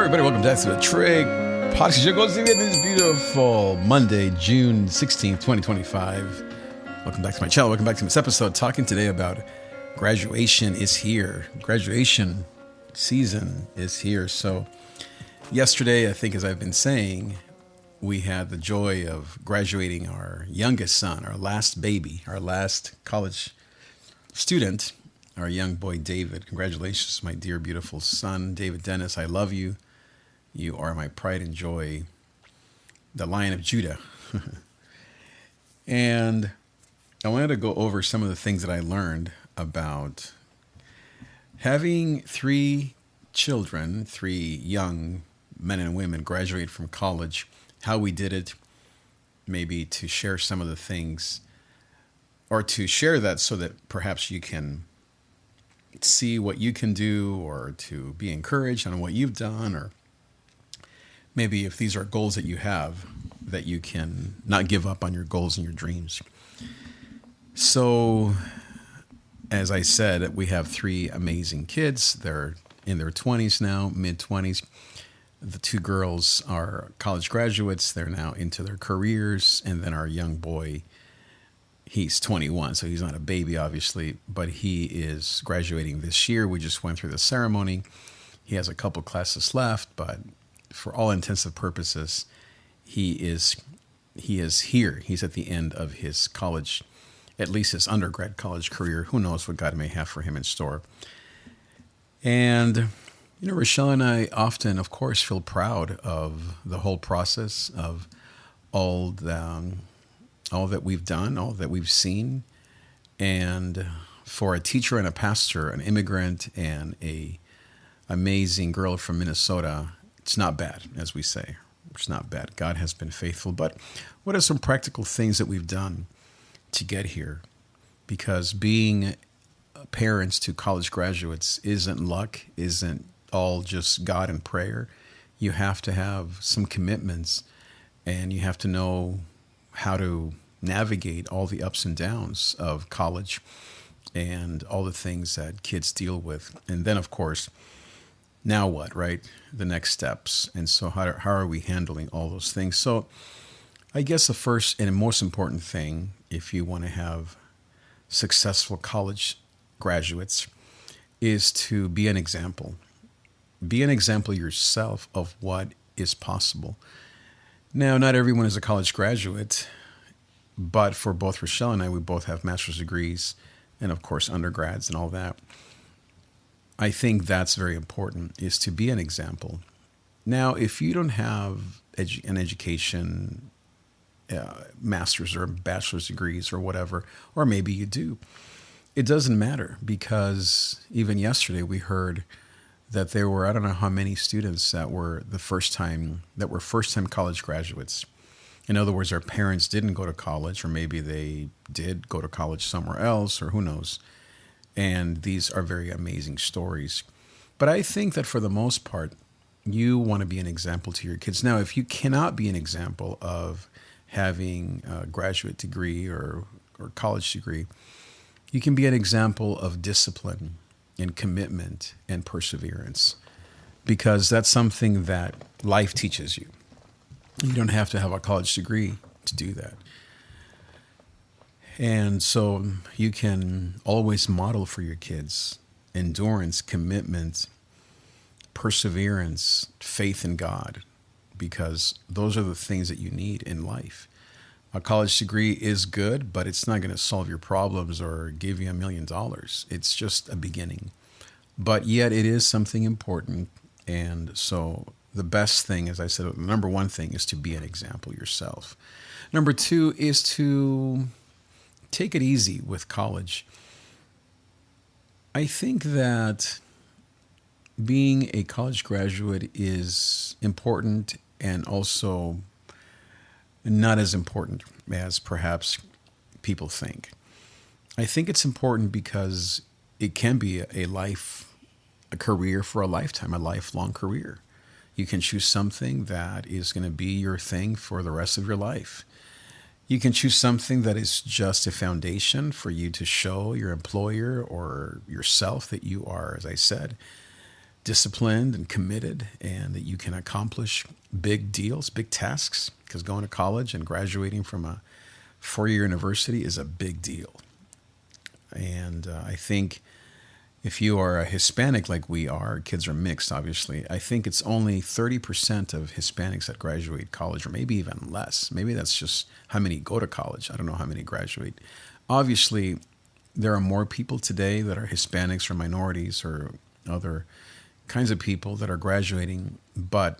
everybody. Welcome back to the TRIG Podcast. Go see this beautiful Monday, June 16th, 2025. Welcome back to my channel. Welcome back to this episode. Talking today about graduation is here. Graduation season is here. So yesterday, I think, as I've been saying, we had the joy of graduating our youngest son, our last baby, our last college student, our young boy, David. Congratulations, my dear, beautiful son, David Dennis. I love you. You are my pride and joy, the Lion of Judah. And I wanted to go over some of the things that I learned about having three children, three young men and women graduate from college, how we did it, maybe to share some of the things, or to share that so that perhaps you can see what you can do, or to be encouraged on what you've done, or maybe if these are goals that you have, that you can not give up on your goals and your dreams. So, as I said, we have three amazing kids. They're in their 20s now, mid-20s. The two girls are college graduates. They're now into their careers. And then our young boy, he's 21, so he's not a baby, obviously, but he is graduating this year. We just went through the ceremony. He has a couple classes left, but for all intents and purposes, he is here. He's at the end of his college, at least his undergrad college career. Who knows what God may have for him in store. And, you know, Rochelle and I often, of course, feel proud of the whole process of all that we've done, all that we've seen. And for a teacher and a pastor, an immigrant and a amazing girl from Minnesota, it's not bad, as we say. It's not bad. God has been faithful. But what are some practical things that we've done to get here? Because being parents to college graduates isn't luck, isn't all just God and prayer. You have to have some commitments, and you have to know how to navigate all the ups and downs of college and all the things that kids deal with. And then, of course, now what, right? The next steps. And so how are we handling all those things? So I guess the first and most important thing, if you want to have successful college graduates, is to be an example. Be an example yourself of what is possible. Now, not everyone is a college graduate, but for both Rochelle and I, we both have master's degrees and, of course, undergrads and all that. I think that's very important, is to be an example. Now, if you don't have an education, master's or bachelor's degrees or whatever, or maybe you do, it doesn't matter, because even yesterday we heard that there were, I don't know how many students that were first-time college graduates. In other words, their parents didn't go to college, or maybe they did go to college somewhere else, or who knows. And these are very amazing stories. But I think that for the most part, you want to be an example to your kids. Now, if you cannot be an example of having a graduate degree or college degree, you can be an example of discipline and commitment and perseverance, because that's something that life teaches you. You don't have to have a college degree to do that. And so you can always model for your kids endurance, commitment, perseverance, faith in God, because those are the things that you need in life. A college degree is good, but it's not going to solve your problems or give you $1 million. It's just a beginning. But yet it is something important. And so the best thing, as I said, the number one thing is to be an example yourself. Number two is to take it easy with college. I think that being a college graduate is important, and also not as important as perhaps people think. I think it's important because it can be a career for a lifetime, a lifelong career. You can choose something that is going to be your thing for the rest of your life. You can choose something that is just a foundation for you to show your employer or yourself that you are, as I said, disciplined and committed, and that you can accomplish big deals, big tasks, because going to college and graduating from a four-year university is a big deal. And I think if you are a Hispanic like we are, kids are mixed, obviously, I think it's only 30% of Hispanics that graduate college, or maybe even less. Maybe that's just how many go to college. I don't know how many graduate. Obviously, there are more people today that are Hispanics or minorities or other kinds of people that are graduating, but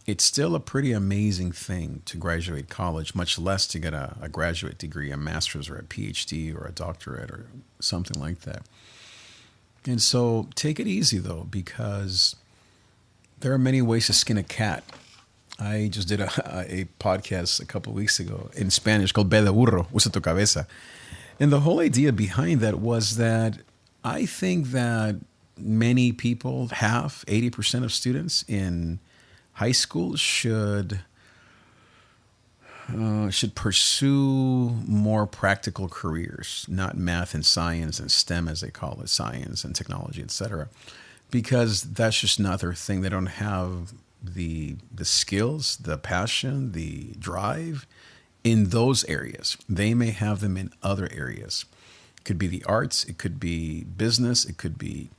it's still a pretty amazing thing to graduate college, much less to get a graduate degree, a master's or a PhD or a doctorate or something like that. And so take it easy, though, because there are many ways to skin a cat. I just did a podcast a couple of weeks ago in Spanish called Ve de burro, usa tu cabeza. And the whole idea behind that was that I think that many people, 80% of students in high school should pursue more practical careers, not math and science and STEM, as they call it, science and technology, etc. Because that's just not their thing. They don't have the skills, the passion, the drive in those areas. They may have them in other areas. It could be the arts, it could be business, it could be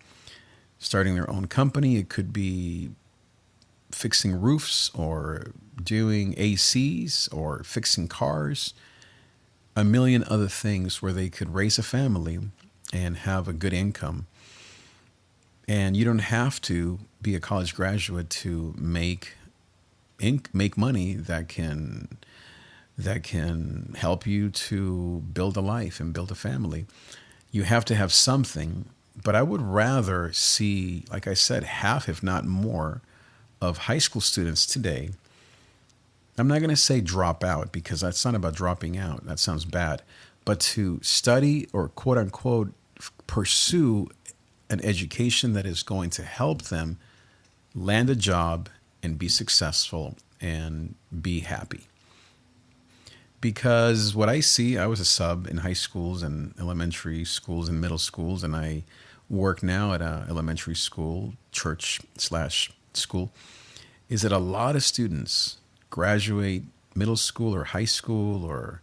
starting their own company, it could be fixing roofs or doing ACs or fixing cars, a million other things where they could raise a family and have a good income. And you don't have to be a college graduate to make money that can help you to build a life and build a family. You have to have something, but I would rather see, like I said, half, if not more, of high school students today. I'm not going to say drop out, because that's not about dropping out. That sounds bad. But to study or quote unquote pursue an education that is going to help them land a job and be successful and be happy. Because what I see, I was a sub in high schools and elementary schools and middle schools, and I work now at an elementary school, church/school, is that a lot of students graduate middle school or high school or,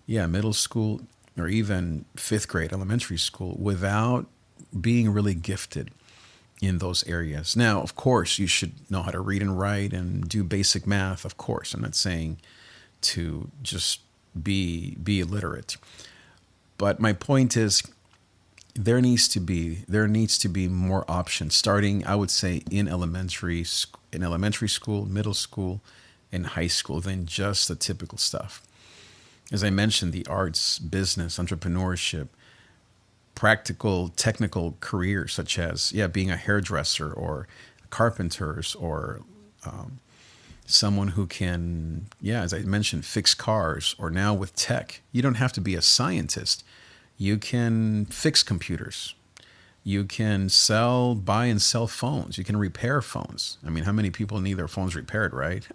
middle school or even fifth grade elementary school without being really gifted in those areas. Now, of course, you should know how to read and write and do basic math, of course. I'm not saying to just be illiterate. But my point is, there needs to be more options starting, I would say, in elementary school, middle school, and high school than just the typical stuff. As I mentioned, the arts, business, entrepreneurship, practical, technical careers such as being a hairdresser or carpenters or someone who can, as I mentioned, fix cars, or now with tech, you don't have to be a scientist. You can fix computers. You can buy and sell phones. You can repair phones. I mean, how many people need their phones repaired, right?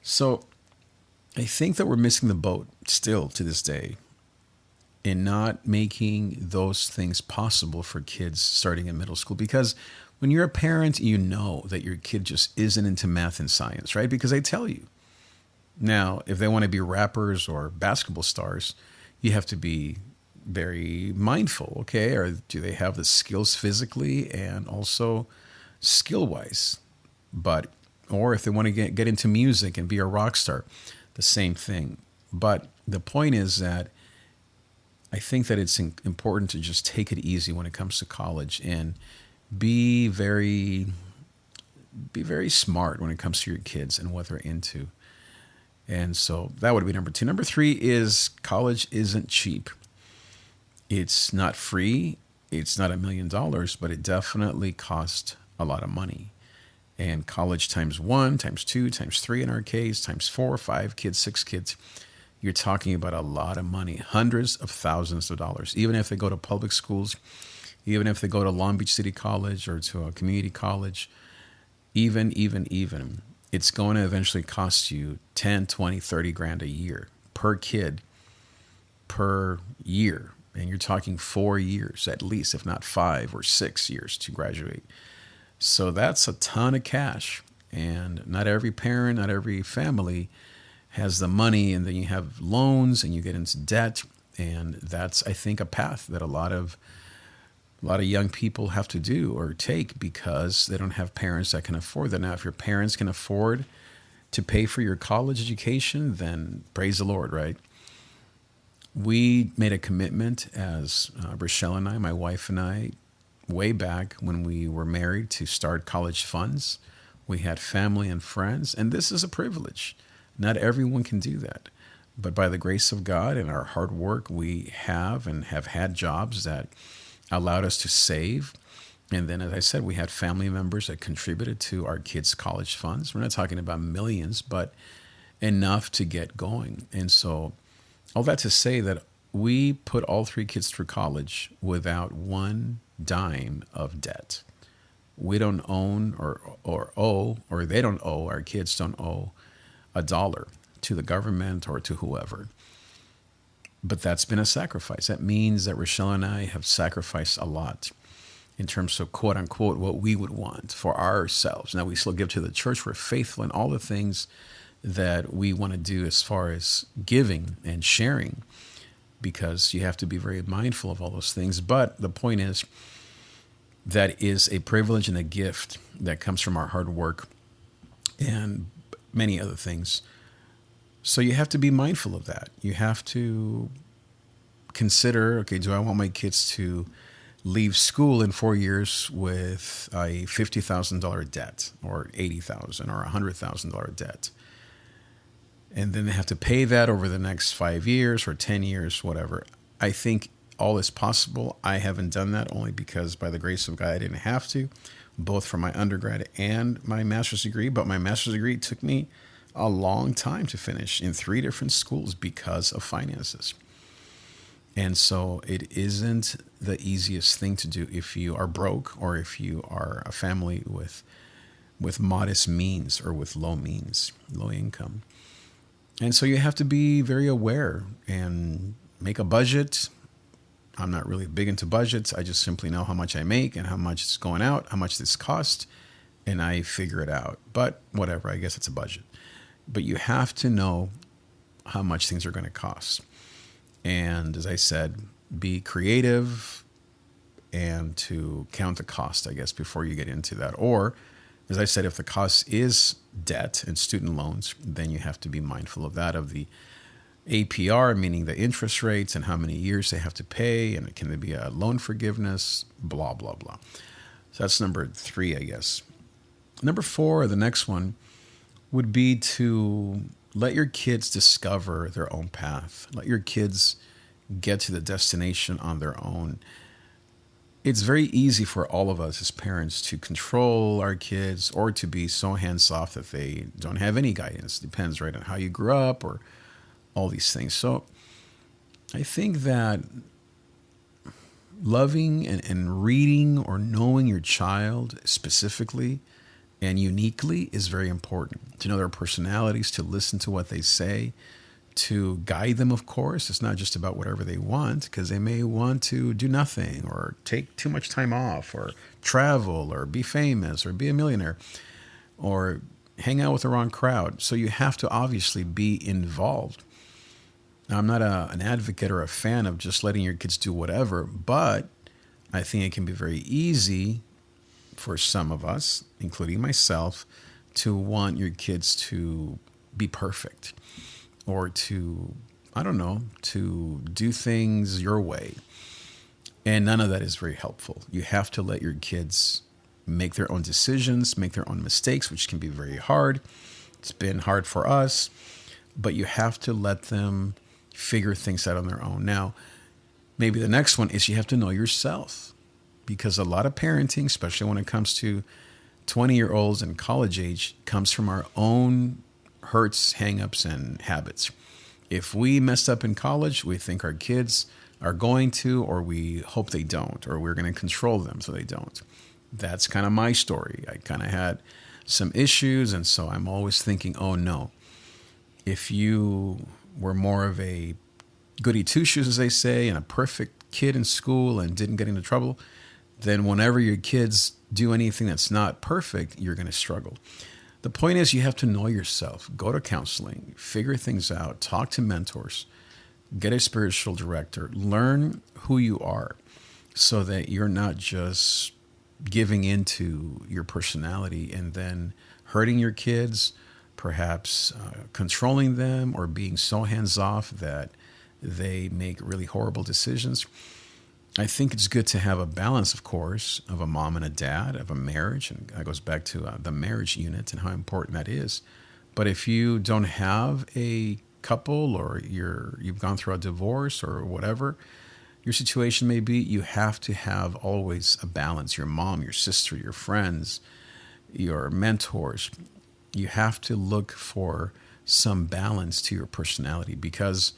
So I think that we're missing the boat still to this day in not making those things possible for kids starting in middle school. Because when you're a parent, you know that your kid just isn't into math and science, right? Because they tell you. Now, if they want to be rappers or basketball stars, you have to be very mindful, okay? Or do they have the skills physically and also skill-wise? Or if they want to get into music and be a rock star, the same thing. But the point is that I think that it's important to just take it easy when it comes to college and be very smart when it comes to your kids and what they're into. And so that would be number 2. Number 3 is college isn't cheap. It's not free. It's not $1 million, but it definitely costs a lot of money. And college times 1, times 2, times 3 in our case, times 4, 5 kids, 6 kids, you're talking about a lot of money, hundreds of thousands of dollars. Even if they go to public schools, even if they go to Long Beach City College or to a community college, even, it's going to eventually cost you 10, 20, 30 grand a year per kid per year. And you're talking 4 years at least, if not 5 or 6 years to graduate. So that's a ton of cash. And not every parent, not every family has the money, and then you have loans and you get into debt. And that's, I think, a path that a lot of young people have to do or take because they don't have parents that can afford that. Now, if your parents can afford to pay for your college education, then praise the Lord, right? We made a commitment as Rochelle and I, my wife and I, way back when we were married to start college funds. We had family and friends, and this is a privilege. Not everyone can do that. But by the grace of God and our hard work, we have and have had jobs that allowed us to save. And then, as I said, we had family members that contributed to our kids' college funds. We're not talking about millions, but enough to get going. And so, all that to say that we put all three kids through college without one dime of debt. We don't own or owe, or they don't owe, our kids don't owe a dollar to the government or to whoever. But that's been a sacrifice. That means that Rochelle and I have sacrificed a lot in terms of quote unquote what we would want for ourselves. Now, we still give to the church. We're faithful in all the things that we want to do as far as giving and sharing, because you have to be very mindful of all those things. But the point is, that is a privilege and a gift that comes from our hard work and many other things. So you have to be mindful of that. You have to consider, okay, do I want my kids to leave school in 4 years with a $50,000 debt or $80,000 or $100,000 debt? And then they have to pay that over the next 5 years or 10 years, whatever. I think all is possible. I haven't done that, only because by the grace of God, I didn't have to, both for my undergrad and my master's degree. But my master's degree took me a long time to finish in 3 different schools because of finances. And so it isn't the easiest thing to do if you are broke or if you are a family with modest means or with low means, low income. And so you have to be very aware and make a budget. I'm not really big into budgets. I just simply know how much I make and how much is going out, how much this costs, and I figure it out. But whatever, I guess it's a budget. But you have to know how much things are going to cost. And as I said, be creative and to count the cost, I guess, before you get into that. Or, as I said, if the cost is debt and student loans, then you have to be mindful of that, of the APR, meaning the interest rates and how many years they have to pay, and can there be a loan forgiveness, blah, blah, blah. So that's number 3, I guess. Number 4, the next one, would be to let your kids discover their own path. Let your kids get to the destination on their own. It's very easy for all of us as parents to control our kids or to be so hands-off that they don't have any guidance. Depends, right, on how you grew up or all these things. So I think that loving and reading or knowing your child specifically and uniquely is very important. To know their personalities, to listen to what they say, to guide them, of course. It's not just about whatever they want, because they may want to do nothing or take too much time off or travel or be famous or be a millionaire or hang out with the wrong crowd. So you have to obviously be involved. Now, I'm not an advocate or a fan of just letting your kids do whatever, but I think it can be very easy for some of us, including myself, to want your kids to be perfect or to, I don't know, to do things your way. And none of that is very helpful. You have to let your kids make their own decisions, make their own mistakes, which can be very hard. It's been hard for us, but you have to let them figure things out on their own. Now, maybe the next one is you have to know yourself, because a lot of parenting, especially when it comes to 20-year-olds and college age, comes from our own hurts, hangups, and habits. If we messed up in college, we think our kids are going to, or we hope they don't, or we're going to control them so they don't. That's kind of my story. I kind of had some issues, and so I'm always thinking, oh no, if you were more of a goody two-shoes, as they say, and a perfect kid in school and didn't get into trouble, then whenever your kids do anything that's not perfect, you're going to struggle. The point is, you have to know yourself, go to counseling, figure things out, talk to mentors, get a spiritual director, learn who you are so that you're not just giving into your personality and then hurting your kids, perhaps controlling them or being so hands off that they make really horrible decisions. I think it's good to have a balance, of course, of a mom and a dad, of a marriage. And that goes back to the marriage unit and how important that is. But if you don't have a couple or you've gone through a divorce or whatever your situation may be, you have to have always a balance. Your mom, your sister, your friends, your mentors. You have to look for some balance to your personality because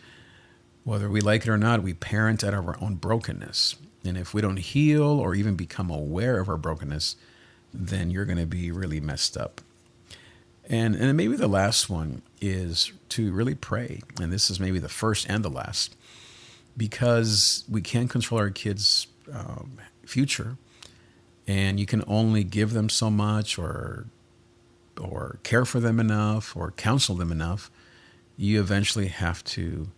whether we like it or not, we parent out of our own brokenness. And if we don't heal or even become aware of our brokenness, then you're going to be really messed up. And maybe the last one is to really pray. And this is maybe the first and the last, because we can't control our kids' future. And you can only give them so much or care for them enough or counsel them enough. You eventually have to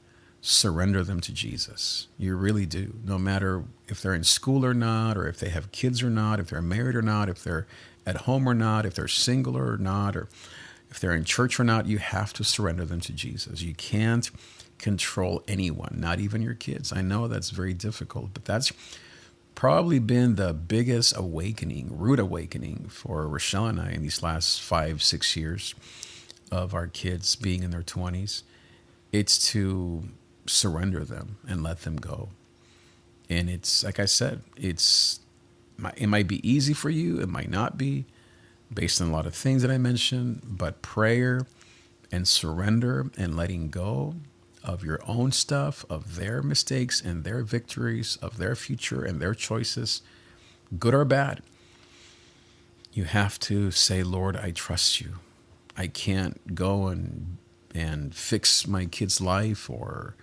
surrender them to Jesus. You really do. No matter if they're in school or not, or if they have kids or not, if they're married or not, if they're at home or not, if they're single or not, or if they're in church or not, you have to surrender them to Jesus. You can't control anyone, not even your kids. I know that's very difficult, but that's probably been the biggest rude awakening for Rochelle and I in these last 5-6 years of our kids being in their 20s. It's to surrender them and let them go. And it's, like I said, it might be easy for you. It might not be, based on a lot of things that I mentioned, but prayer and surrender and letting go of your own stuff, of their mistakes and their victories, of their future and their choices, good or bad. You have to say, Lord, I trust you. I can't go and fix my kid's life or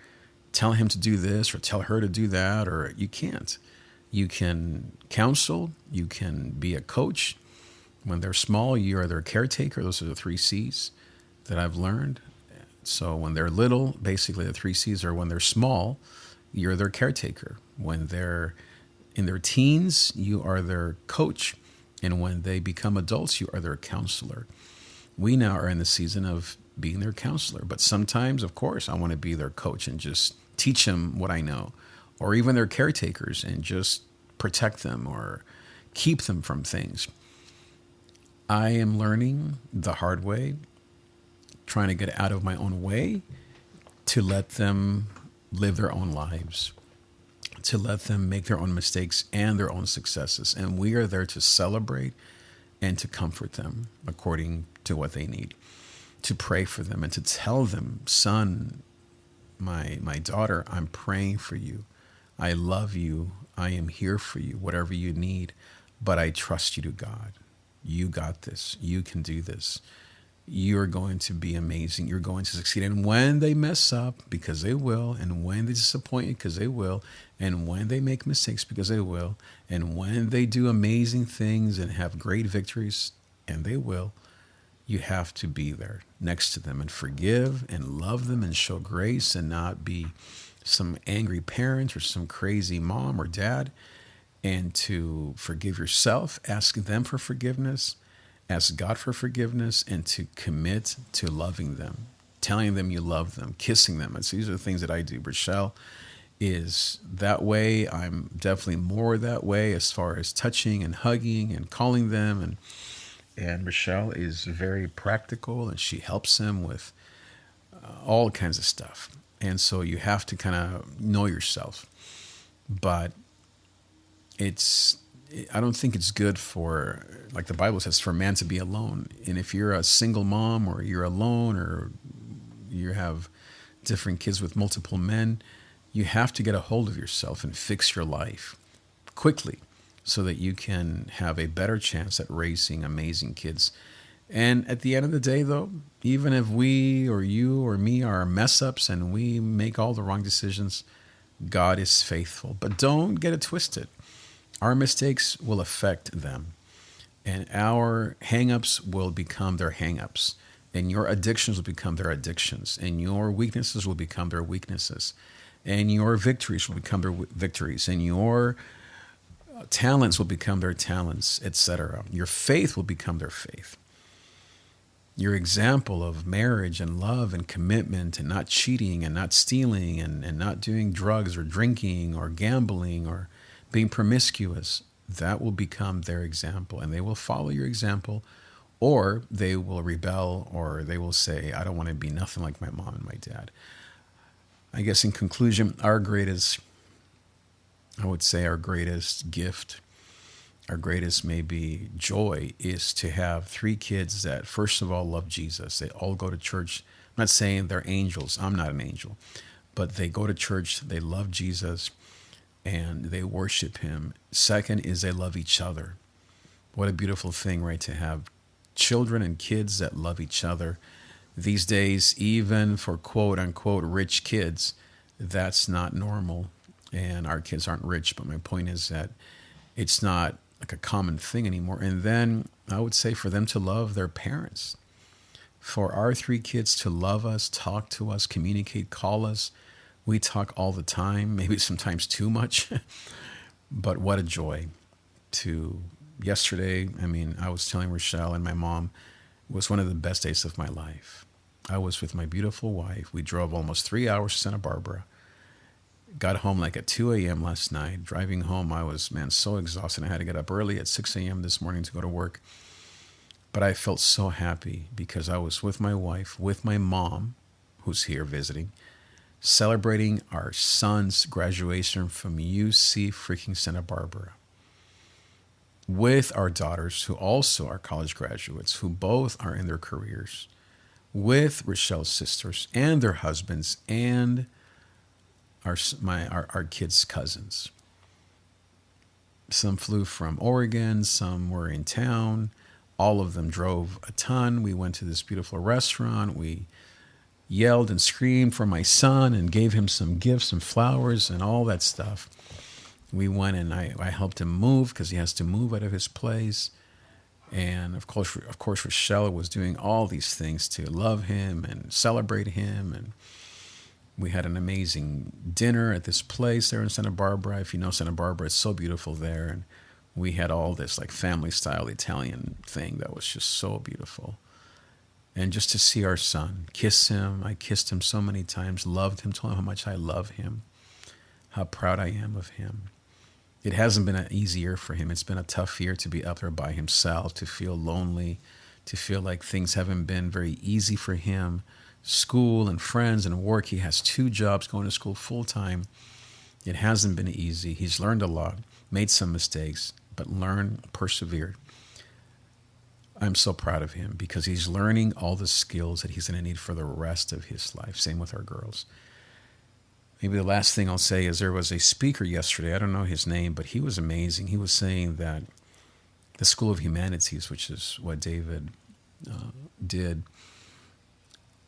tell him to do this or tell her to do that, or you can't. You can counsel, you can be a coach. When they're small, you are their caretaker. Those are the 3 C's that I've learned. So when they're little, basically the 3 C's are when they're small, you're their caretaker. When they're in their teens, you are their coach. And when they become adults, you are their counselor. We now are in the season of being their counselor. But sometimes, of course, I want to be their coach and just teach them what I know. Or even their caretakers and just protect them or keep them from things. I am learning the hard way, trying to get out of my own way to let them live their own lives, to let them make their own mistakes and their own successes. And we are there to celebrate and to comfort them according to what they need, to pray for them and to tell them, son, my daughter, I'm praying for you. I love you. I am here for you, whatever you need, but I trust you to God. You got this. You can do this. You're going to be amazing. You're going to succeed. And when they mess up, because they will, and when they disappoint you, because they will, and when they make mistakes, because they will, and when they do amazing things and have great victories, and they will, you have to be there next to them and forgive and love them and show grace and not be some angry parent or some crazy mom or dad, and to forgive yourself, ask them for forgiveness, ask God for forgiveness, and to commit to loving them, telling them you love them, kissing them. These are the things that I do. Rochelle is that way. I'm definitely more that way as far as touching and hugging and calling them. And Rochelle is very practical, and she helps them with all kinds of stuff. And so you have to kind of know yourself. But I don't think it's good for, like the Bible says, for man to be alone. And if you're a single mom or you're alone or you have different kids with multiple men, you have to get a hold of yourself and fix your life quickly so that you can have a better chance at raising amazing kids. And at the end of the day, though, even if we or you or me are mess ups and we make all the wrong decisions, God is faithful. But don't get it twisted. Our mistakes will affect them, and our hangups will become their hangups, and your addictions will become their addictions, and your weaknesses will become their weaknesses, and your victories will become their victories, and your talents will become their talents, etc. Your faith will become their faith. Your example of marriage and love and commitment and not cheating and not stealing and not doing drugs or drinking or gambling or being promiscuous, that will become their example, and they will follow your example, or they will rebel, or they will say, I don't want to be nothing like my mom and my dad. I guess in conclusion, I would say our greatest gift, our greatest maybe joy, is to have 3 kids that first of all love Jesus. They all go to church. I'm not saying they're angels. I'm not an angel. But they go to church, they love Jesus, and they worship him. Second is they love each other. What a beautiful thing, right? To have children and kids that love each other. These days, even for quote unquote rich kids, that's not normal. And our kids aren't rich, but my point is that it's not like a common thing anymore. And then I would say for them to love their parents, for our 3 kids to love us, talk to us, communicate, call us. We talk all the time, maybe sometimes too much, but what a joy to yesterday. I mean, I was telling Rochelle and my mom, it was one of the best days of my life. I was with my beautiful wife. We drove almost 3 hours to Santa Barbara. Got home like at 2 a.m. last night. Driving home, I was, so exhausted. I had to get up early at 6 a.m. this morning to go to work. But I felt so happy because I was with my wife, with my mom, who's here visiting, celebrating our son's graduation from UC freaking Santa Barbara, with our daughters, who also are college graduates, who both are in their careers, with Rochelle's sisters and their husbands, and our kids' cousins. Some flew from Oregon, some were in town. All of them drove a ton. We went to this beautiful restaurant. We yelled and screamed for my son and gave him some gifts and flowers and all that stuff. We went and I helped him move because he has to move out of his place. And of course, Rochelle was doing all these things to love him and celebrate him. And we had an amazing dinner at this place there in Santa Barbara. If you know Santa Barbara, it's so beautiful there. And we had all this like family style Italian thing that was just so beautiful. And just to see our son, kiss him. I kissed him so many times, loved him, told him how much I love him, how proud I am of him. It hasn't been an easy year for him. It's been a tough year to be up there by himself, to feel lonely, to feel like things haven't been very easy for him. School and friends and work. He has 2 jobs, going to school full time. It hasn't been easy. He's learned a lot, made some mistakes, but learned, persevered. I'm so proud of him because he's learning all the skills that he's going to need for the rest of his life. Same with our girls. Maybe the last thing I'll say is there was a speaker yesterday. I don't know his name, but he was amazing. He was saying that the School of Humanities, which is what David did,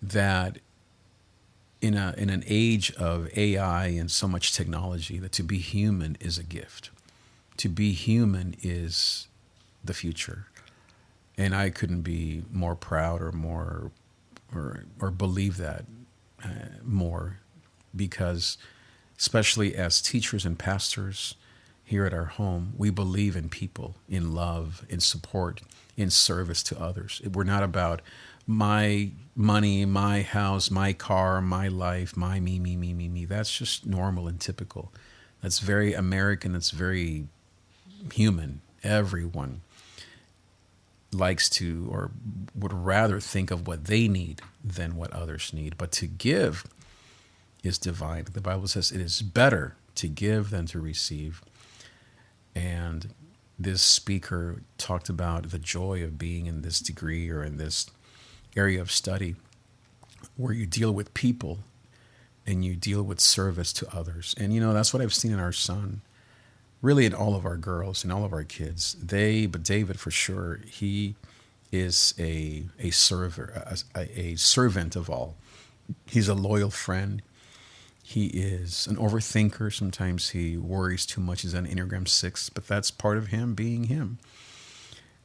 that in an age of AI and so much technology, that to be human is a gift. To be human is the future. And I couldn't be more proud or believe that more, because especially as teachers and pastors here at our home, we believe in people, in love, in support, in service to others. We're not about my money, my house, my car, my life, my me. That's just normal and typical. That's very American. That's very human. Everyone likes to or would rather think of what they need than what others need. But to give is divine. The Bible says it is better to give than to receive. And this speaker talked about the joy of being in this degree or in this area of study where you deal with people and you deal with service to others. And, that's what I've seen in our son, really in all of our girls and all of our kids. But David, for sure, he is a servant of all. He's a loyal friend. He is an overthinker. Sometimes he worries too much. He's an Enneagram 6, but that's part of him being him.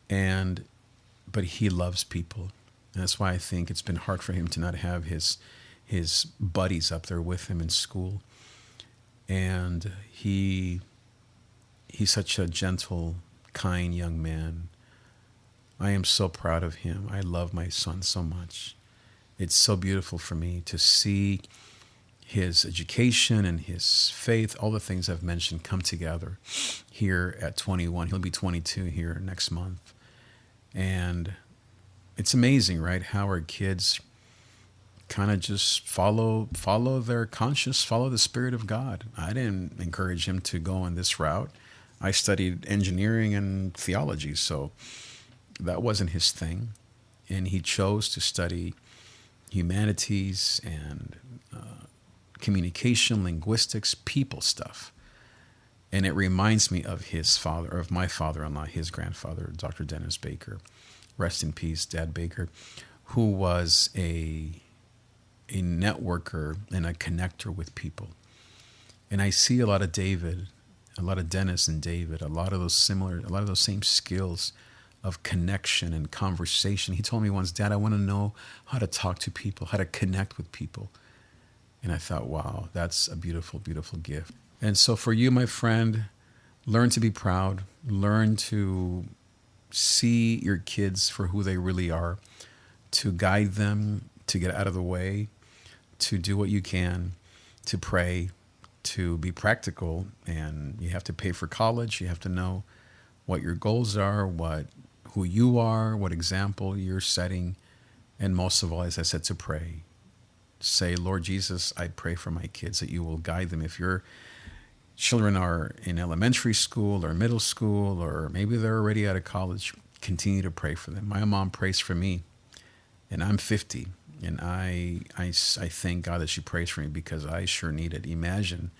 But he loves people. And that's why I think it's been hard for him to not have his buddies up there with him in school. And he's such a gentle, kind young man. I am so proud of him. I love my son so much. It's so beautiful for me to see his education and his faith, all the things I've mentioned, come together here at 21. He'll be 22 here next month. And it's amazing, right? How our kids kind of just follow their conscience, follow the Spirit of God. I didn't encourage him to go on this route. I studied engineering and theology, so that wasn't his thing. And he chose to study humanities and communication, linguistics, people stuff. And it reminds me of his father, of my father-in-law, his grandfather, Dr. Dennis Baker. Rest in peace, Dad Baker, who was a networker and a connector with people. And I see a lot of Dennis and David, a lot of those same skills of connection and conversation. He told me once, Dad, I want to know how to talk to people, how to connect with people. And I thought, wow, that's a beautiful, beautiful gift. And so for you, my friend, learn to be proud, learn to see your kids for who they really are, to guide them, to get out of the way, to do what you can, to pray, to be practical. And you have to pay for college. You have to know what your goals are, who you are, what example you're setting. And most of all, as I said, to pray. Say, Lord Jesus, I pray for my kids that you will guide them. If your children are in elementary school or middle school, or maybe they're already out of college, continue to pray for them. My mom prays for me, and I'm 50, and I thank God that she prays for me, because I sure need it. Imagine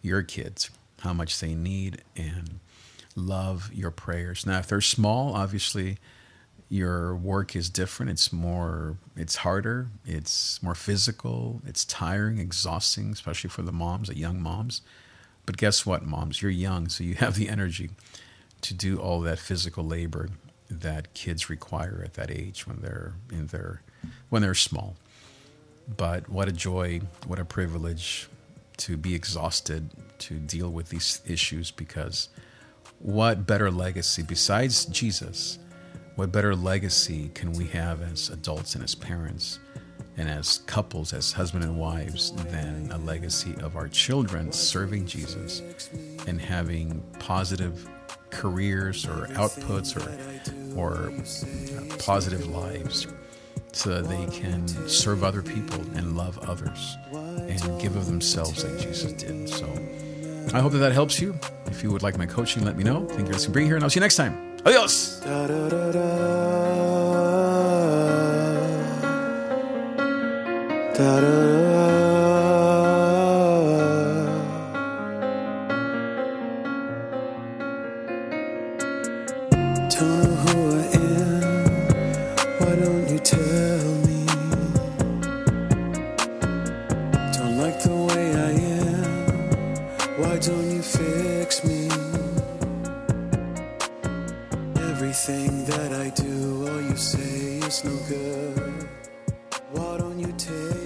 your kids, how much they need and love your prayers. Now, if they're small, obviously your work is different. It's harder, it's more physical, it's tiring, exhausting, especially for the moms, the young moms. But guess what, moms? You're young, so you have the energy to do all that physical labor that kids require at that age when they're small. But what a joy, what a privilege to be exhausted to deal with these issues, because what better legacy besides Jesus? What better legacy can we have as adults and as parents and as couples, as husband and wives, than a legacy of our children serving Jesus and having positive careers or outputs or positive lives, so that they can serve other people and love others and give of themselves like Jesus did. So I hope that helps you. If you would like my coaching, let me know. Thank you guys for being here, and I'll see you next time. Adios. Don't know who I am, why don't you tell me? Don't like the way I am, why don't you fix me? Everything that I do, all you say is no good, why don't you take